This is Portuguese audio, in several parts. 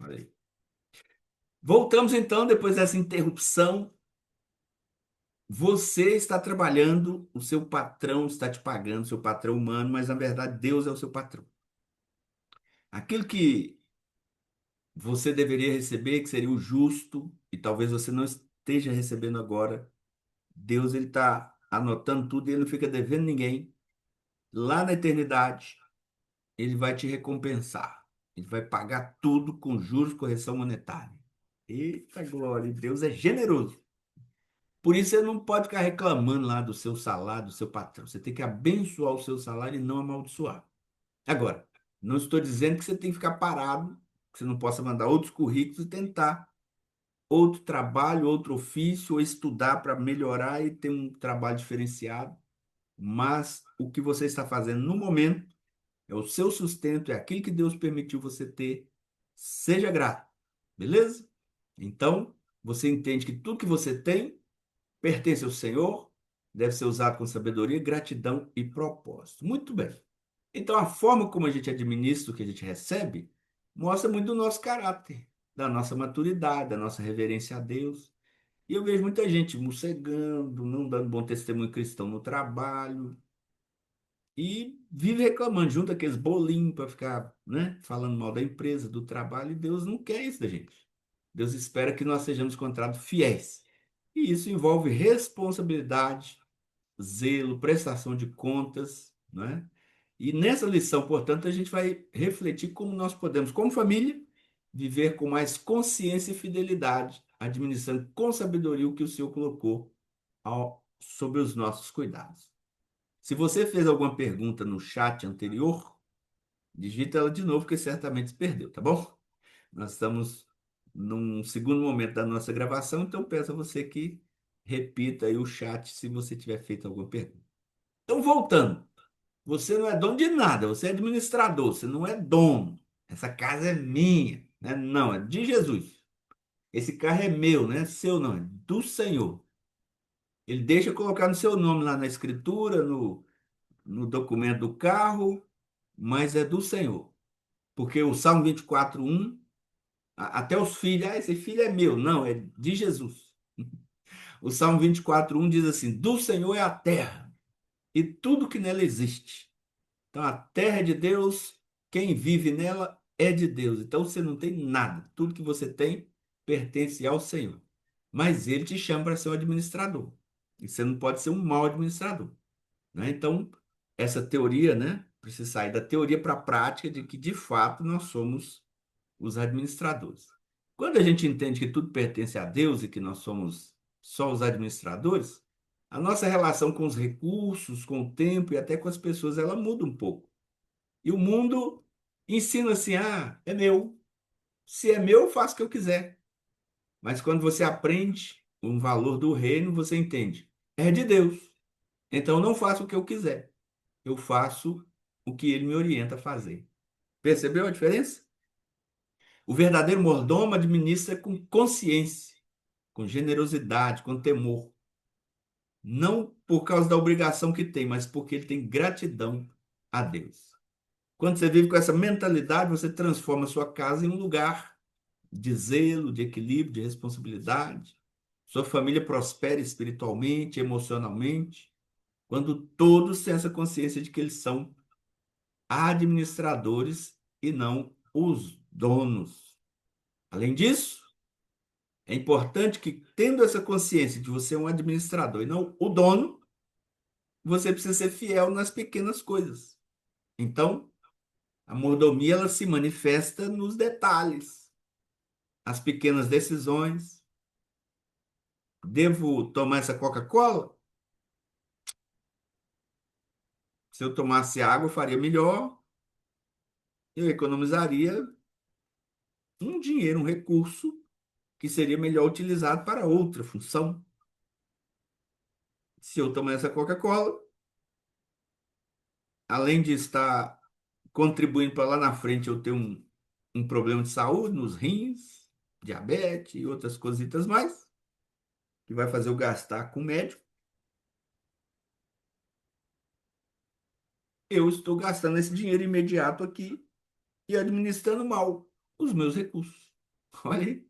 Olha aí. Voltamos então, depois dessa interrupção. Você está trabalhando, o seu patrão está te pagando, seu patrão humano, mas na verdade Deus é o seu patrão. Aquilo que você deveria receber, que seria o justo, e talvez você não esteja recebendo agora, Deus ele está anotando tudo e ele não fica devendo ninguém. Lá na eternidade, ele vai te recompensar. Ele vai pagar tudo com juros, correção monetária. Eita glória, Deus é generoso. Por isso você não pode ficar reclamando lá do seu salário, do seu patrão. Você tem que abençoar o seu salário e não amaldiçoar. Agora, não estou dizendo que você tem que ficar parado, que você não possa mandar outros currículos e tentar outro trabalho, outro ofício, ou estudar para melhorar e ter um trabalho diferenciado. Mas o que você está fazendo no momento é o seu sustento, é aquilo que Deus permitiu você ter. Seja grato, beleza? Então, você entende que tudo que você tem pertence ao Senhor, deve ser usado com sabedoria, gratidão e propósito. Muito bem. Então, a forma como a gente administra o que a gente recebe mostra muito do nosso caráter, da nossa maturidade, da nossa reverência a Deus. E eu vejo muita gente mocegando, não dando bom testemunho cristão no trabalho e vive reclamando, junta aqueles bolinhos para ficar, né, falando mal da empresa, do trabalho, e Deus não quer isso da gente. Deus espera que nós sejamos encontrados fiéis. E isso envolve responsabilidade, zelo, prestação de contas, né? E nessa lição, portanto, a gente vai refletir como nós podemos, como família, viver com mais consciência e fidelidade, administrando com sabedoria o que o Senhor colocou sobre os nossos cuidados. Se você fez alguma pergunta no chat anterior, digita ela de novo, que certamente se perdeu, tá bom? Nós estamos num segundo momento da nossa gravação, então peço a você que repita aí o chat se você tiver feito alguma pergunta. Então, voltando, você não é dono de nada, você é administrador, você não é dono. Essa casa é minha, né? Não, é de Jesus. Esse carro é meu, não é seu, não, é do Senhor. Ele deixa colocar no seu nome lá na escritura, no documento do carro, mas é do Senhor. Porque o Salmo 24:1, até os filhos, esse filho é meu. Não, é de Jesus. O Salmo 24:1 diz assim: do Senhor é a terra e tudo que nela existe. Então a terra é de Deus, quem vive nela é de Deus. Então você não tem nada. Tudo que você tem pertence ao Senhor. Mas ele te chama para ser um administrador. E você não pode ser um mau administrador, né? Então, essa teoria, né? Precisa sair da teoria para a prática de que, de fato, nós somos os administradores. Quando a gente entende que tudo pertence a Deus e que nós somos só os administradores, a nossa relação com os recursos, com o tempo e até com as pessoas, ela muda um pouco. E o mundo ensina assim: ah, é meu. Se é meu, eu faço o que eu quiser. Mas quando você aprende um valor do reino, você entende. É de Deus. Então eu não faço o que eu quiser. Eu faço o que ele me orienta a fazer. Percebeu a diferença? O verdadeiro mordomo administra com consciência, com generosidade, com temor. Não por causa da obrigação que tem, mas porque ele tem gratidão a Deus. Quando você vive com essa mentalidade, você transforma a sua casa em um lugar de zelo, de equilíbrio, de responsabilidade. Sua família prospera espiritualmente, emocionalmente, quando todos têm essa consciência de que eles são administradores e não os donos. Além disso, é importante que, tendo essa consciência de você é um administrador e não o dono, você precisa ser fiel nas pequenas coisas. Então, a mordomia ela se manifesta nos detalhes, as pequenas decisões. Devo tomar essa Coca-Cola? Se eu tomasse água, eu faria melhor. Eu economizaria um dinheiro, um recurso que seria melhor utilizado para outra função. Se eu tomar essa Coca-Cola, além de estar contribuindo para lá na frente eu ter um problema de saúde nos rins, diabetes e outras cositas mais, que vai fazer eu gastar com o médico, eu estou gastando esse dinheiro imediato aqui e administrando mal os meus recursos. Olha aí.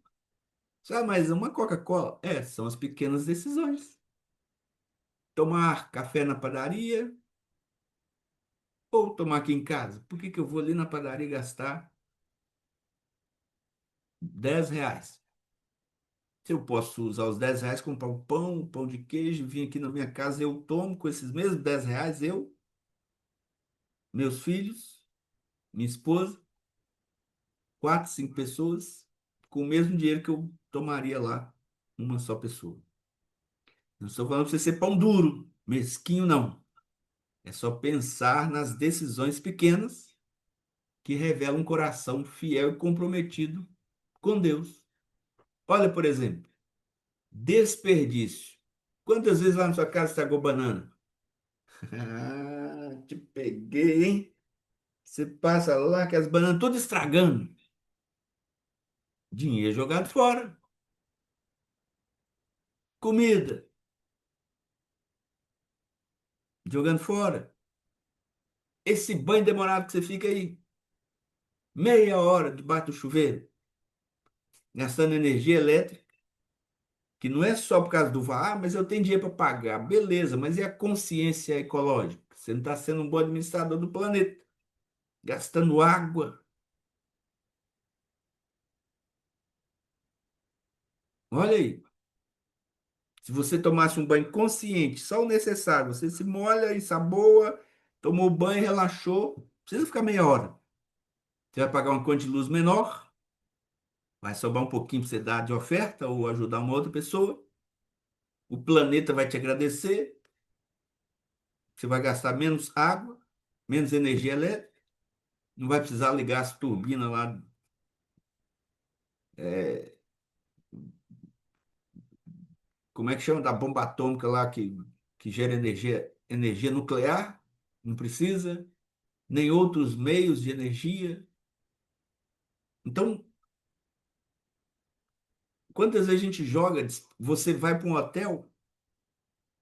Ah, mas uma Coca-Cola? É, são as pequenas decisões. Tomar café na padaria ou tomar aqui em casa? Por que que eu vou ali na padaria gastar R$ 10? Se eu posso usar os R$ 10, comprar um pão de queijo, vir aqui na minha casa, eu tomo com esses mesmos R$ 10, eu, meus filhos, minha esposa, quatro, cinco pessoas, com o mesmo dinheiro que eu tomaria lá, uma só pessoa. Não estou falando para você ser pão duro, mesquinho, não. É só pensar nas decisões pequenas que revelam um coração fiel e comprometido com Deus. Olha, por exemplo, desperdício. Quantas vezes lá na sua casa estragou banana? Ah, te peguei, hein? Você passa lá que as bananas tudo estragando. Dinheiro jogado fora. Comida jogando fora. Esse banho demorado que você fica aí, meia hora debaixo do chuveiro, gastando energia elétrica, que não é só por causa do VAR, mas eu tenho dinheiro para pagar. Beleza, mas e a consciência ecológica? Você não está sendo um bom administrador do planeta, gastando água. Olha aí. Se você tomasse um banho consciente, só o necessário, você se molha, ensaboa, tomou banho, relaxou, não precisa ficar meia hora. Você vai pagar uma conta de luz menor, vai sobrar um pouquinho para você dar de oferta ou ajudar uma outra pessoa. O planeta vai te agradecer, você vai gastar menos água, menos energia elétrica, não vai precisar ligar as turbinas lá, é, como é que chama? Da bomba atômica lá que gera energia nuclear, não precisa, nem outros meios de energia. Então, quantas vezes a gente joga, você vai para um hotel,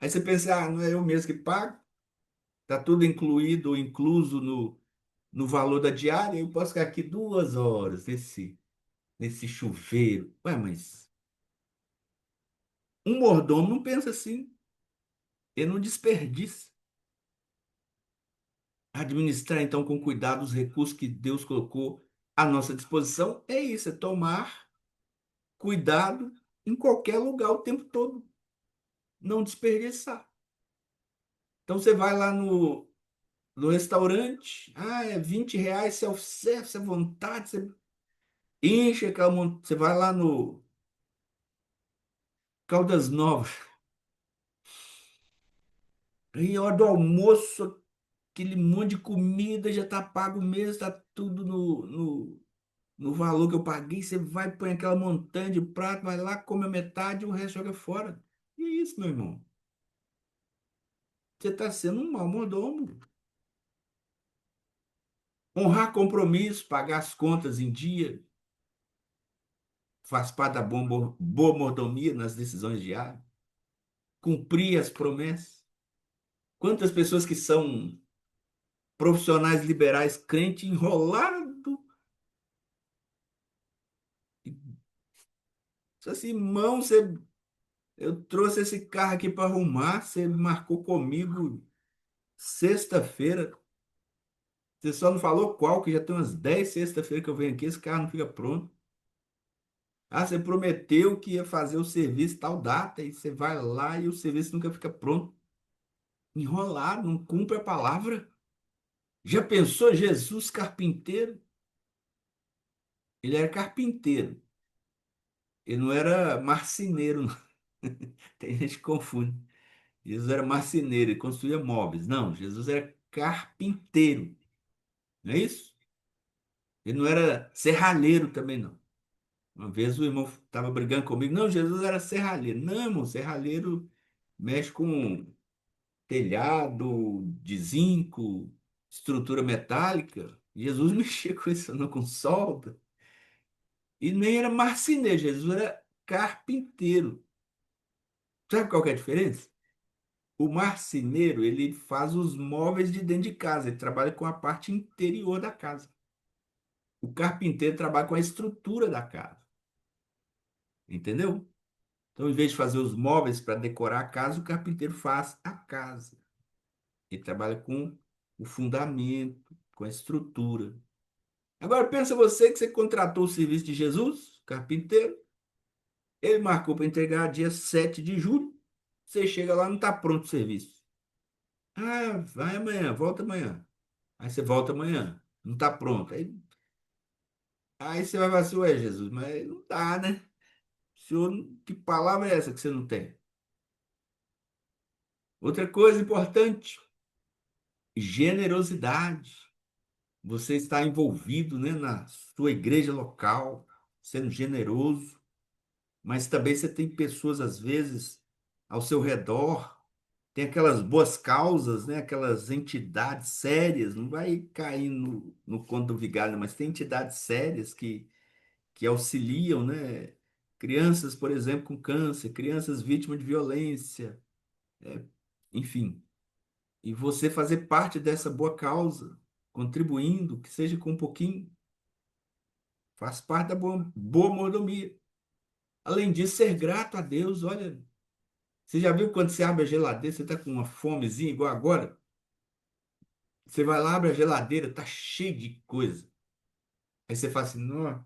aí você pensa, ah, não é eu mesmo que pago, tá tudo incluído, incluso no valor da diária, eu posso ficar aqui 2 horas nesse chuveiro. Ué, mas um mordomo não pensa assim, ele não desperdiça. Administrar, então, com cuidado os recursos que Deus colocou à nossa disposição é isso, é tomar cuidado em qualquer lugar o tempo todo, não desperdiçar. Então você vai lá no restaurante, ah, é R$ 20, self-service, à vontade, você enche aquela você vai lá no Caldas Novas, aí a hora do almoço, aquele monte de comida já tá pago mesmo, tá tudo no valor que eu paguei, você vai, põe aquela montanha de prato, vai lá, come a metade e o resto joga fora. E é isso, meu irmão. Você está sendo um mau mordomo. Honrar compromisso, pagar as contas em dia, faz parte da boa mordomia nas decisões diárias. Cumprir as promessas. Quantas pessoas que são profissionais liberais, crente enrolado, diz assim, irmão, eu trouxe esse carro aqui para arrumar, você marcou comigo sexta-feira. Você só não falou qual, que já tem umas 10 sexta-feira que eu venho aqui, esse carro não fica pronto. Ah, você prometeu que ia fazer o serviço tal data, e você vai lá e o serviço nunca fica pronto. Enrolado, não cumpre a palavra. Já pensou Jesus carpinteiro? Ele era carpinteiro, ele não era marceneiro, não. Tem gente que confunde. Jesus era marceneiro, ele construía móveis. Não, Jesus era carpinteiro, não é isso? Ele não era serralheiro também, não. Uma vez o irmão estava brigando comigo. Não, Jesus era serralheiro. Não, irmão, serralheiro mexe com telhado, de zinco, estrutura metálica. Jesus mexia com isso, não com solda. E nem era marceneiro, Jesus era carpinteiro. Sabe qual que é a diferença? O marceneiro, ele faz os móveis de dentro de casa, ele trabalha com a parte interior da casa. O carpinteiro trabalha com a estrutura da casa. entendeu? Então, em vez de fazer os móveis para decorar a casa, o carpinteiro faz a casa. Ele trabalha com o fundamento, com a estrutura. Agora, pensa você que você contratou o serviço de Jesus, carpinteiro, ele marcou para entregar dia 7 de julho. Você chega lá, não está pronto o serviço. Ah, vai amanhã, volta amanhã. Aí você volta amanhã, não está pronto. Aí você vai falar assim, ué, Jesus, mas não dá, né? Senhor, que palavra é essa que você não tem? Outra coisa importante, generosidade. Você está envolvido, né, na sua igreja local, sendo generoso, mas também você tem pessoas, às vezes, ao seu redor, tem aquelas boas causas, né, aquelas entidades sérias, não vai cair no conto do vigário, mas tem entidades sérias que auxiliam, né, crianças, por exemplo, com câncer, crianças vítimas de violência, enfim. E você fazer parte dessa boa causa, contribuindo, que seja com um pouquinho, faz parte da boa mordomia. Além disso, ser grato a Deus, olha, você já viu quando você abre a geladeira, você está com uma fomezinha igual agora? Você vai lá, abre a geladeira, tá cheio de coisa. Aí você fala assim, não,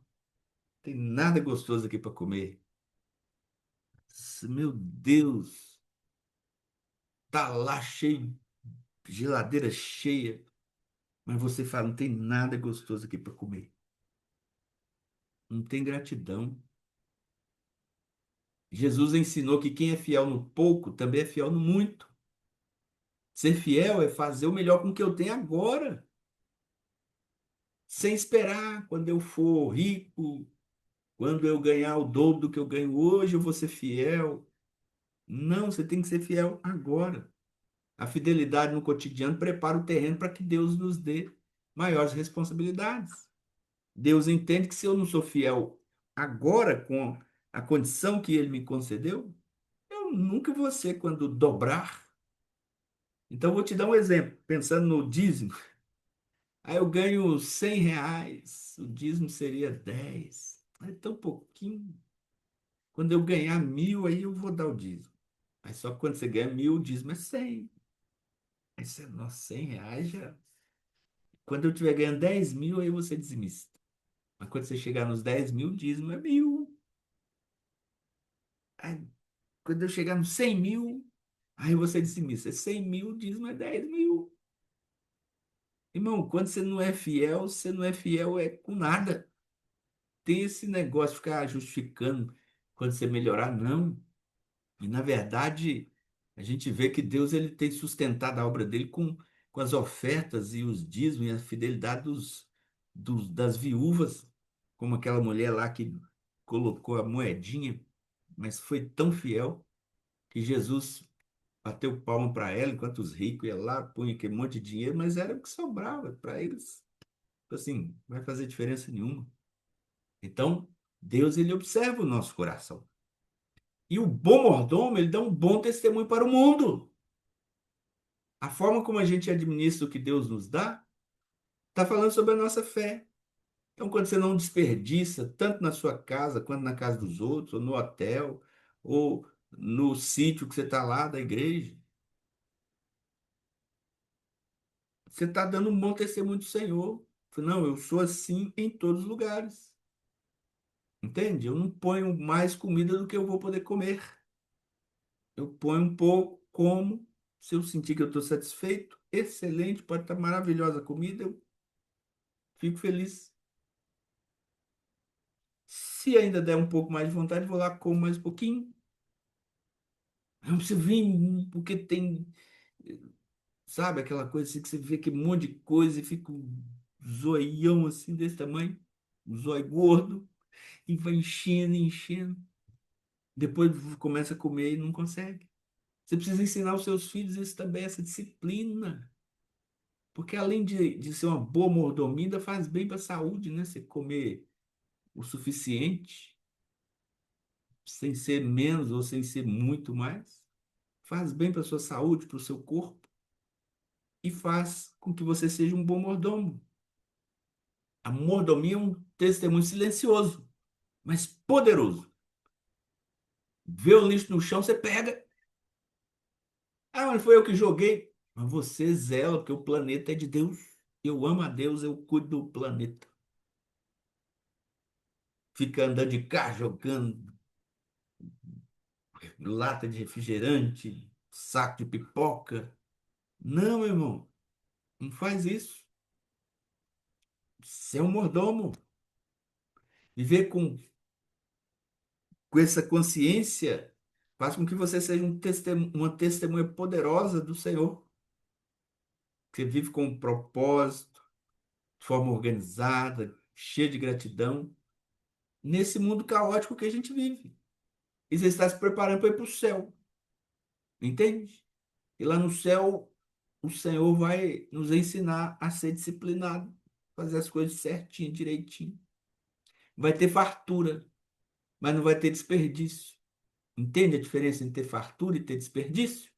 tem nada gostoso aqui para comer. Meu Deus, tá lá cheio, geladeira cheia, mas você fala, não tem nada gostoso aqui para comer. Não tem gratidão. Jesus ensinou que quem é fiel no pouco também é fiel no muito. Ser fiel é fazer o melhor com o que eu tenho agora, sem esperar quando eu for rico, quando eu ganhar o dobro do que eu ganho hoje, eu vou ser fiel. Não, você tem que ser fiel agora. A fidelidade no cotidiano prepara o terreno para que Deus nos dê maiores responsabilidades. Deus entende que se eu não sou fiel agora com a condição que Ele me concedeu, eu nunca vou ser quando dobrar. Então, eu vou te dar um exemplo, pensando no dízimo. Aí eu ganho R$ 100, o dízimo seria 10. É tão pouquinho. Quando eu ganhar 1.000, aí eu vou dar o dízimo. Aí só que quando você ganha 1.000, o dízimo é 100. Aí você, nossa, R$ 100 já. Quando eu estiver ganhando 10.000, aí eu vou ser dizimista. Mas quando você chegar nos 10.000, o dízimo é 1.000. Aí, quando eu chegar nos 100.000, aí eu vou ser dizimista. É 100.000, o dízimo é 10.000. Irmão, quando você não é fiel é com nada. Tem esse negócio de ficar justificando quando você melhorar, não. E na verdade, a gente vê que Deus ele tem sustentado a obra dele com as ofertas e os dízimos e a fidelidade das viúvas, como aquela mulher lá que colocou a moedinha, mas foi tão fiel que Jesus bateu palma para ela, enquanto os ricos iam lá, punham aquele monte de dinheiro, mas era o que sobrava para eles. Assim, não vai fazer diferença nenhuma. Então, Deus ele observa o nosso coração. E o bom mordomo, ele dá um bom testemunho para o mundo. A forma como a gente administra o que Deus nos dá, está falando sobre a nossa fé. Então, quando você não desperdiça, tanto na sua casa, quanto na casa dos outros, ou no hotel, ou no sítio que você está lá da igreja, você está dando um bom testemunho do Senhor. Não, eu sou assim em todos os lugares. Entende? Eu não ponho mais comida do que eu vou poder comer. Eu ponho um pouco, como, se eu sentir que eu estou satisfeito, excelente, pode estar maravilhosa a comida, eu fico feliz. Se ainda der um pouco mais de vontade, vou lá, como mais um pouquinho. Eu não preciso vir, porque tem, sabe, aquela coisa assim que você vê aquele monte de coisa e fica um zoião assim desse tamanho, um zóio gordo, e vai enchendo, enchendo. Depois começa a comer e não consegue. Você precisa ensinar os seus filhos isso também, essa disciplina. Porque além de ser uma boa mordomia, ainda faz bem para a saúde, né? Você comer o suficiente, sem ser menos ou sem ser muito mais, faz bem para a sua saúde, para o seu corpo e faz com que você seja um bom mordomo. A mordomia é um testemunho silencioso, mas poderoso. Vê o lixo no chão, você pega. Ah, mas foi eu que joguei. Mas você zela, porque o planeta é de Deus. Eu amo a Deus, eu cuido do planeta. Fica andando de carro, jogando lata de refrigerante, saco de pipoca. Não, meu irmão, não faz isso. Você é um mordomo. Viver com essa consciência faz com que você seja uma testemunha poderosa do Senhor. Você vive com um propósito, de forma organizada, cheia de gratidão, nesse mundo caótico que a gente vive. E você está se preparando para ir para o céu, entende? E lá no céu, o Senhor vai nos ensinar a ser disciplinado, fazer as coisas certinho, direitinho. Vai ter fartura, mas não vai ter desperdício. Entende a diferença entre ter fartura e ter desperdício?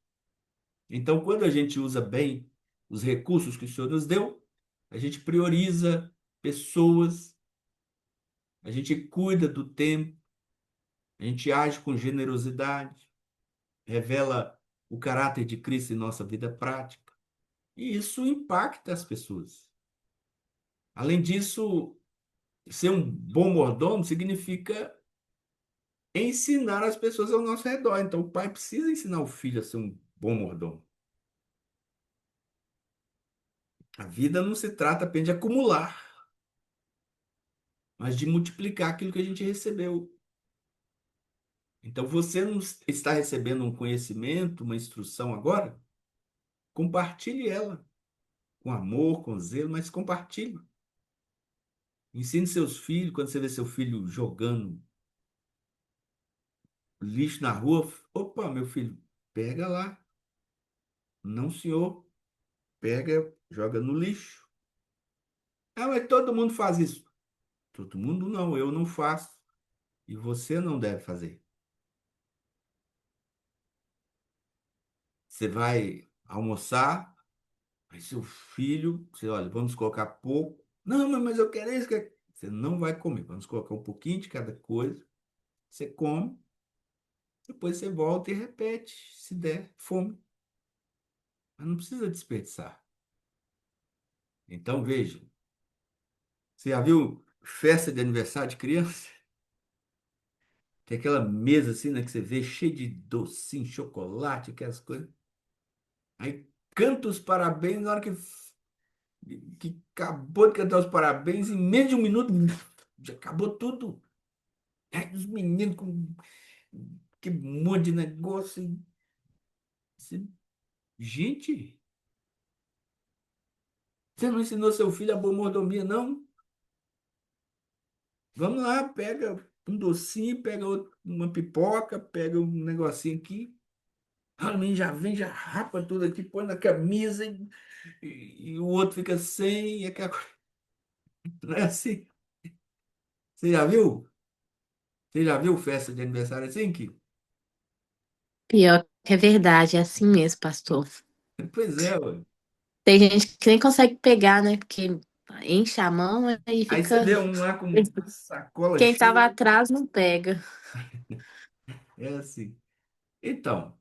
Então, quando a gente usa bem os recursos que o Senhor nos deu, a gente prioriza pessoas, a gente cuida do tempo, a gente age com generosidade, revela o caráter de Cristo em nossa vida prática. E isso impacta as pessoas. Além disso, ser um bom mordomo significa ensinar as pessoas ao nosso redor. Então, o pai precisa ensinar o filho a ser um bom mordomo. A vida não se trata apenas de acumular, mas de multiplicar aquilo que a gente recebeu. Então, você não está recebendo um conhecimento, uma instrução agora? Compartilhe ela com amor, com zelo, mas compartilhe. Ensine seus filhos, quando você vê seu filho jogando lixo na rua, opa, meu filho, pega lá. Não, senhor, pega, joga no lixo. Ah, mas todo mundo faz isso. Todo mundo não, eu não faço. E você não deve fazer. Você vai almoçar, aí seu filho, você olha, vamos colocar pouco. Não, mas eu quero isso. Você não vai comer. Vamos colocar um pouquinho de cada coisa. Você come, depois você volta e repete, se der fome. Mas não precisa desperdiçar. Então, veja, você já viu festa de aniversário de criança? Tem aquela mesa assim, né, que você vê cheia de docinho, chocolate, aquelas coisas. Aí canta os parabéns, na hora que acabou de cantar os parabéns, em menos de um minuto, já acabou tudo. Aí os meninos com que monte de negócio. Assim, gente, você não ensinou seu filho a boa mordomia, não? Vamos lá, pega um docinho, pega uma pipoca, pega um negocinho aqui. Ah, o menino já vem, já rapa tudo aqui, põe na camisa e o outro fica sem. E aquela coisa. Não é assim? Você já viu? Você já viu festa de aniversário assim, Kiko? Pior que é verdade, é assim mesmo, pastor. Pois é, ué. Tem gente que nem consegue pegar, né? Porque enche a mão e Aí você fica. vê um lá com sacola Quem tava cheia. atrás não pega. É assim. Então,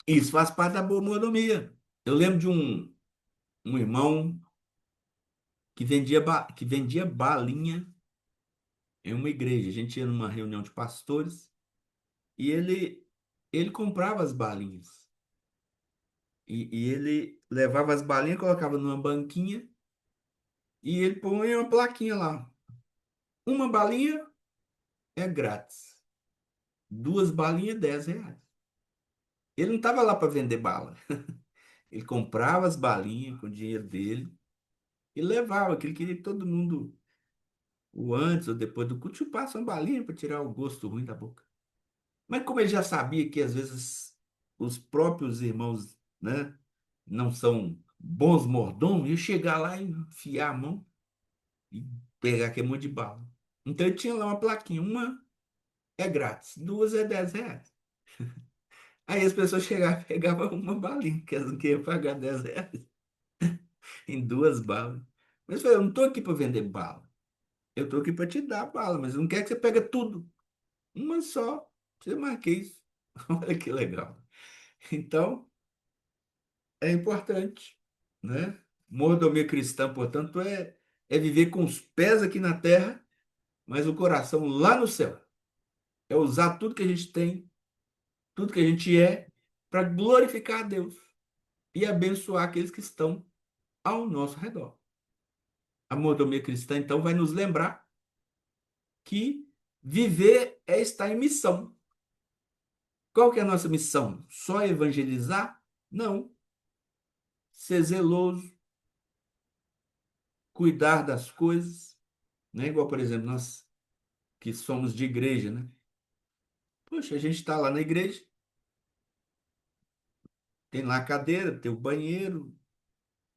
isso faz parte da boa mordomia. Eu lembro de um irmão que vendia balinha em uma igreja. A gente ia numa reunião de pastores e ele comprava as balinhas. E ele levava as balinhas, colocava numa banquinha e ele põe uma plaquinha lá. Uma balinha é grátis. Duas balinhas, R$ 10. Ele não estava lá para vender bala. Ele comprava as balinhas com o dinheiro dele e levava, que ele queria que todo mundo, o antes ou depois do culto, chupasse uma balinha para tirar o gosto ruim da boca. Mas como ele já sabia que às vezes os próprios irmãos, né, não são bons mordomos, ia chegar lá e enfiar a mão e pegar aquele monte de bala. Então ele tinha lá uma plaquinha, uma é grátis, duas é R$ 10. Aí as pessoas chegavam e pegavam uma balinha, que elas não queriam pagar R$ 10 em duas balas. Mas eu falei, eu não estou aqui para vender bala. Eu estou aqui para te dar bala, mas eu não quero que você pegue tudo. Uma só. Precisa mais que isso. Olha que legal. Então, é importante, né? Mordomia cristã, portanto, é viver com os pés aqui na terra, mas o coração lá no céu. É usar tudo que a gente tem, tudo que a gente é, para glorificar a Deus e abençoar aqueles que estão ao nosso redor. A mordomia cristã, então, vai nos lembrar que viver é estar em missão. Qual que é a nossa missão? Só evangelizar? Não. Ser zeloso, cuidar das coisas, né? Igual, por exemplo, nós que somos de igreja, né? Poxa, a gente está lá na igreja, tem lá a cadeira, tem o banheiro,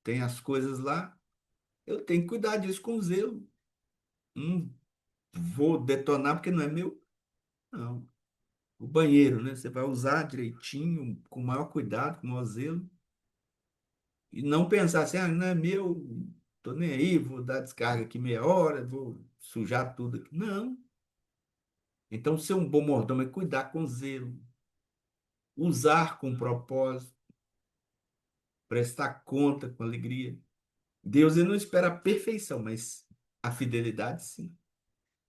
tem as coisas lá. Eu tenho que cuidar disso com zelo. Não vou detonar porque não é meu. Não. O banheiro, né? Você vai usar direitinho, com o maior cuidado, com o maior zelo. E não pensar assim, ah, não é meu, tô nem aí, vou dar descarga aqui meia hora, vou sujar tudo aqui. Não. Então, ser um bom mordomo é cuidar com zelo, usar com propósito, prestar conta com alegria. Deus ele não espera a perfeição, mas a fidelidade sim.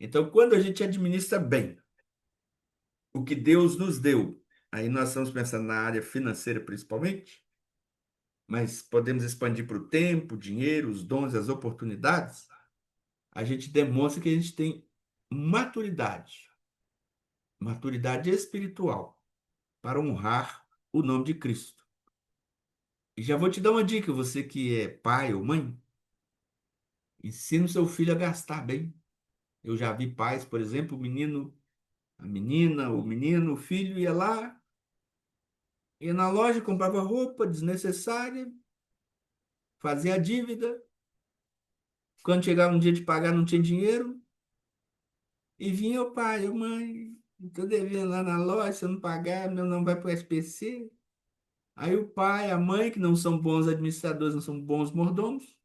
Então, quando a gente administra bem o que Deus nos deu, aí nós estamos pensando na área financeira principalmente, mas podemos expandir para o tempo, o dinheiro, os dons, as oportunidades. A gente demonstra que a gente tem maturidade, maturidade espiritual para honrar o nome de Cristo. E já vou te dar uma dica, você que é pai ou mãe, ensina o seu filho a gastar bem. Eu já vi pais, por exemplo, o menino, a menina, o menino, o filho ia lá, ia na loja, comprava roupa desnecessária, fazia a dívida. Quando chegava um dia de pagar, não tinha dinheiro. E vinha o pai, ô mãe, estou devendo lá na loja, se eu não pagar, meu nome vai para o SPC. Aí o pai, a mãe, que não são bons administradores, não são bons mordomos,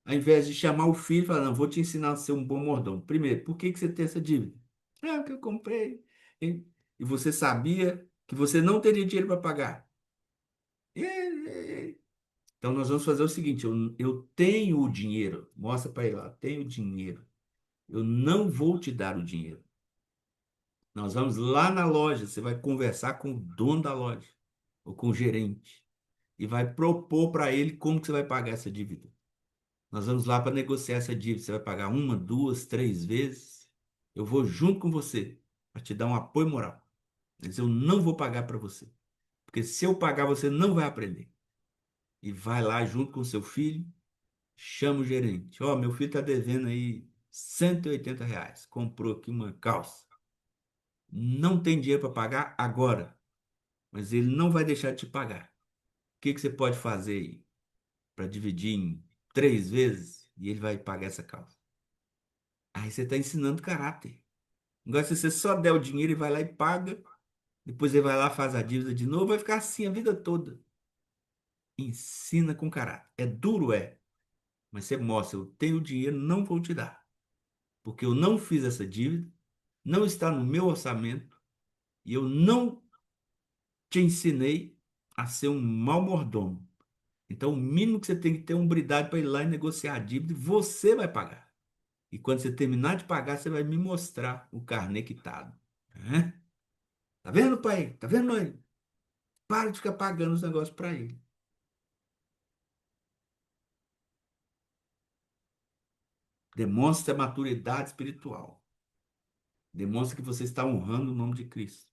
ao invés de chamar o filho, fala, não, vou te ensinar a ser um bom mordomo. Primeiro, por que que você tem essa dívida? É o que eu comprei. E, e você sabia que você não teria dinheiro para pagar. Então nós vamos fazer o seguinte, eu tenho o dinheiro, mostra para ele lá, tenho o dinheiro. Eu não vou te dar o dinheiro. Nós vamos lá na loja, você vai conversar com o dono da loja ou com o gerente e vai propor para ele como que você vai pagar essa dívida. Nós vamos lá para negociar essa dívida. Você vai pagar uma, duas, três vezes. Eu vou junto com você para te dar um apoio moral. Mas eu não vou pagar para você. Porque se eu pagar, você não vai aprender. E vai lá junto com seu filho, chama o gerente. Ó, meu filho está devendo aí R$ 180. Comprou aqui uma calça. Não tem dinheiro para pagar agora, mas ele não vai deixar de te pagar. O que que você pode fazer aí para dividir em três vezes e ele vai pagar essa calça? Aí você está ensinando caráter. Agora, se você só der o dinheiro e vai lá e paga, depois ele vai lá, faz a dívida de novo, vai ficar assim a vida toda. Ensina com caráter. É duro, é, mas você mostra, eu tenho dinheiro, não vou te dar. Porque eu não fiz essa dívida, não está no meu orçamento e eu não te ensinei a ser um mau mordomo. Então, o mínimo que você tem que ter é hombridade para ir lá e negociar a dívida, e você vai pagar. E quando você terminar de pagar, você vai me mostrar o carnê quitado. Né? Tá vendo, pai? Tá vendo, mãe? Para de ficar pagando os negócios para ele. Demonstra maturidade espiritual. Demonstra que você está honrando o nome de Cristo.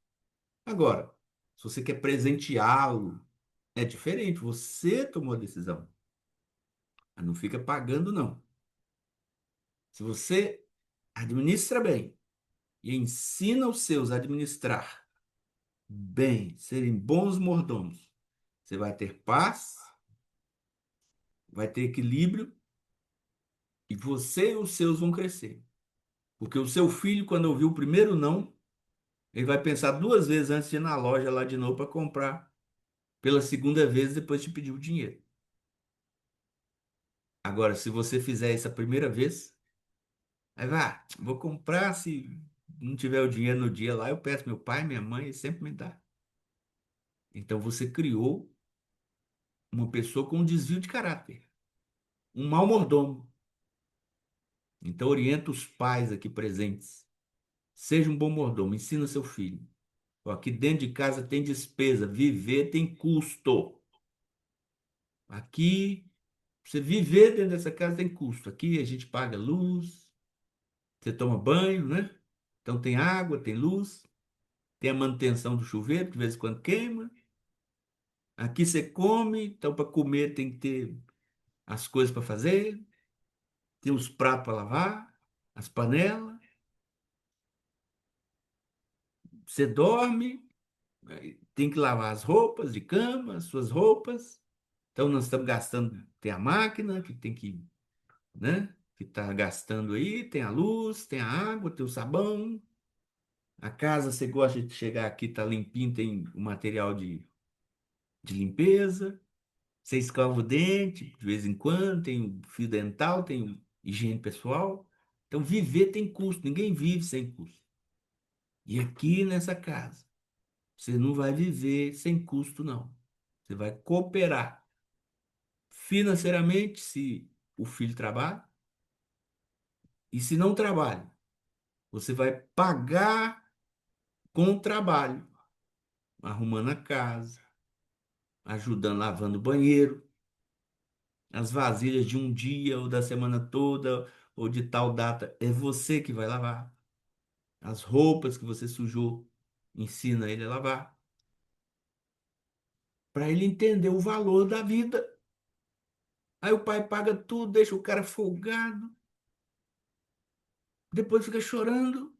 Agora, se você quer presenteá-lo, é diferente. Você tomou a decisão. Mas não fica pagando, não. Se você administra bem e ensina os seus a administrar bem, serem bons mordomos, você vai ter paz, vai ter equilíbrio e você e os seus vão crescer. Porque o seu filho, quando ouvir o primeiro não, ele vai pensar duas vezes antes de ir na loja lá de novo para comprar pela segunda vez depois de pedir o dinheiro. Agora, se você fizer isso a primeira vez, aí vai, vou comprar se não tiver o dinheiro no dia lá, eu peço meu pai, minha mãe, eles sempre me dá. Então você criou uma pessoa com um desvio de caráter, um mau mordomo. Então orienta os pais aqui presentes. Seja um bom mordomo, ensina seu filho. Ó, aqui dentro de casa tem despesa, viver tem custo. Aqui, você viver dentro dessa casa tem custo. Aqui a gente paga luz, você toma banho, né? Então tem água, tem luz, tem a manutenção do chuveiro, que de vez em quando queima. Aqui você come, então para comer tem que ter as coisas para fazer, tem os pratos para lavar, as panelas. Você dorme, aí tem que lavar as roupas de cama, as suas roupas. Então nós estamos gastando, tem a máquina que tem que, né? Que está gastando aí, tem a luz, tem a água, tem o sabão. A casa, você gosta de chegar aqui, tá limpinho, tem o material de limpeza. Você escova o dente de vez em quando, tem o fio dental, tem o higiene pessoal. Então, viver tem custo, ninguém vive sem custo. E aqui nessa casa, você não vai viver sem custo, não. Você vai cooperar financeiramente se o filho trabalha, e se não trabalha, você vai pagar com o trabalho, arrumando a casa, ajudando lavando o banheiro, as vasilhas de um dia ou da semana toda ou de tal data, é você que vai lavar. As roupas que você sujou, ensina ele a lavar, para ele entender o valor da vida. Aí o pai paga tudo, deixa o cara folgado, depois fica chorando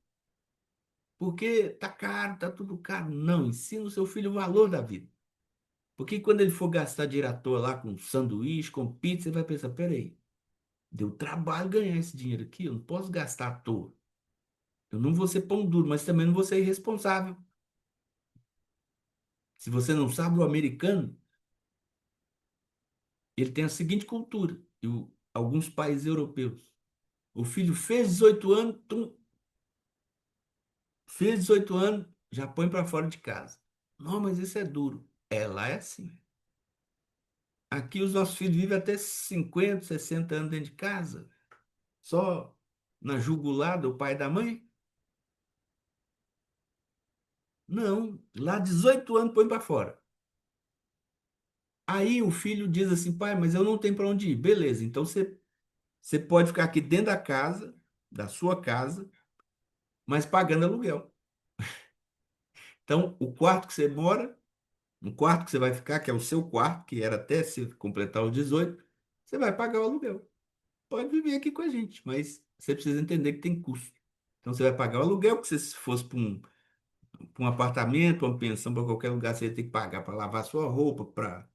porque tá caro, tá tudo caro. Não, ensina o seu filho o valor da vida. Porque quando ele for gastar dinheiro à toa lá com sanduíche, com pizza, ele vai pensar, peraí, deu trabalho ganhar esse dinheiro aqui, eu não posso gastar à toa. Eu não vou ser pão duro, mas também não vou ser irresponsável. Se você não sabe, o americano, ele tem a seguinte cultura, e alguns países europeus. O filho fez 18 anos, fez 18 anos, já põe para fora de casa. Não, mas isso é duro. É, lá é assim. Aqui os nossos filhos vivem até 50, 60 anos dentro de casa, só na jugular do pai e da mãe. Não, lá 18 anos põe para fora. Aí o filho diz assim, pai, mas eu não tenho para onde ir. Beleza, então você pode ficar aqui dentro da casa, da sua casa, mas pagando aluguel. Então, o quarto que você mora, no quarto que você vai ficar, que é o seu quarto, que era até se completar os 18, você vai pagar o aluguel. Pode viver aqui com a gente, mas você precisa entender que tem custo. Então, você vai pagar o aluguel, que se fosse para um apartamento, uma pensão, para qualquer lugar, você ia ter que pagar para lavar sua roupa, para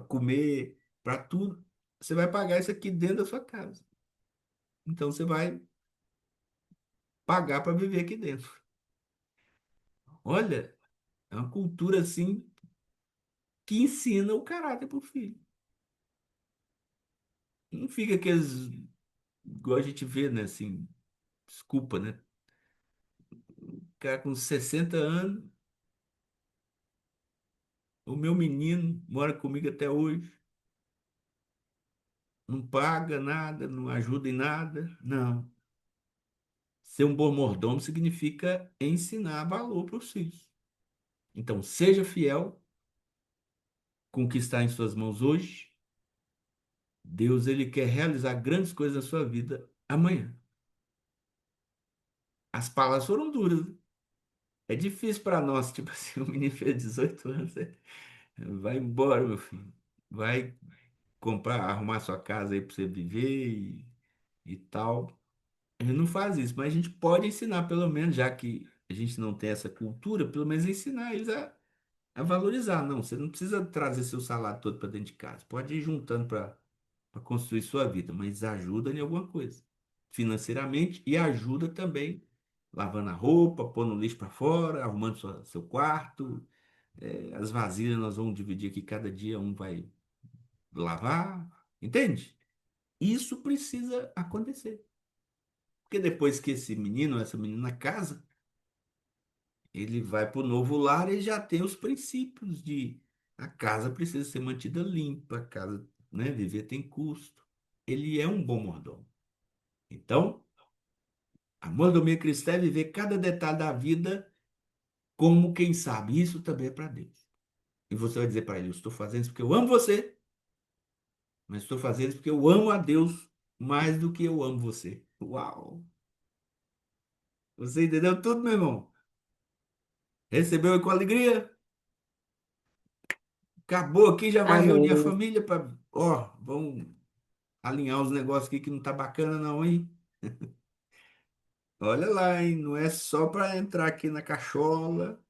comer, para tudo. Você vai pagar isso aqui dentro da sua casa. Então, você vai pagar para viver aqui dentro. Olha, é uma cultura assim que ensina o caráter pro filho. Não fica aqueles, igual a gente vê, né? Assim, desculpa, né? O cara com 60 anos, o meu menino mora comigo até hoje, não paga nada, não ajuda em nada. Não. Ser um bom mordomo significa ensinar valor para os filhos. Então, seja fiel com o que está em suas mãos hoje. Deus, ele quer realizar grandes coisas na sua vida amanhã. As palavras foram duras, né? É difícil para nós, tipo assim, o menino fez 18 anos, vai embora, meu filho. Vai comprar, arrumar sua casa aí para você viver e tal. A gente não faz isso, mas a gente pode ensinar, pelo menos, já que a gente não tem essa cultura, pelo menos ensinar eles a valorizar. Não, você não precisa trazer seu salário todo para dentro de casa. Pode ir juntando para construir sua vida, mas ajuda em alguma coisa, financeiramente, e ajuda também lavando a roupa, pondo o lixo para fora, arrumando seu quarto. As vasilhas nós vamos dividir aqui, cada dia um vai lavar, entende? Isso precisa acontecer. Porque depois que esse menino, essa menina casa, ele vai para o novo lar e já tem os princípios de a casa precisa ser mantida limpa, a casa, né, viver tem custo. Ele é um bom mordomo. Então, a mordomia cristã é viver cada detalhe da vida como quem sabe. Isso também é para Deus. E você vai dizer para ele: eu estou fazendo isso porque eu amo você, mas estou fazendo isso porque eu amo a Deus mais do que eu amo você. Uau! Você entendeu tudo, meu irmão? Recebeu com alegria? Acabou aqui, já vai reunir a Amém. família para, ó, vamos alinhar os negócios aqui que não tá bacana não, hein? Olha lá, hein? Não é só para entrar aqui na cachola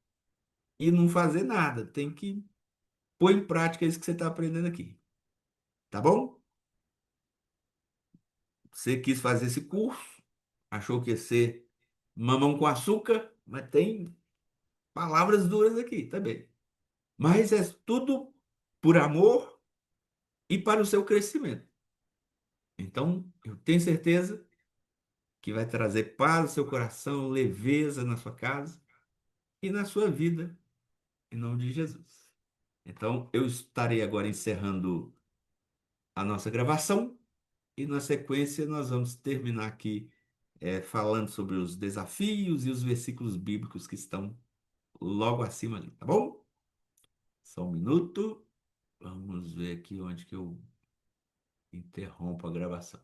e não fazer nada. Tem que pôr em prática isso que você está aprendendo aqui. Tá bom? Você quis fazer esse curso, achou que ia ser mamão com açúcar, mas tem palavras duras aqui também. Mas é tudo por amor e para o seu crescimento. Então, eu tenho certeza que vai trazer paz ao seu coração, leveza na sua casa e na sua vida, em nome de Jesus. Então, eu estarei agora encerrando a nossa gravação e, na sequência, nós vamos terminar aqui falando sobre os desafios e os versículos bíblicos que estão logo acima ali, tá bom? Só um minuto. Vamos ver aqui onde que eu interrompo a gravação.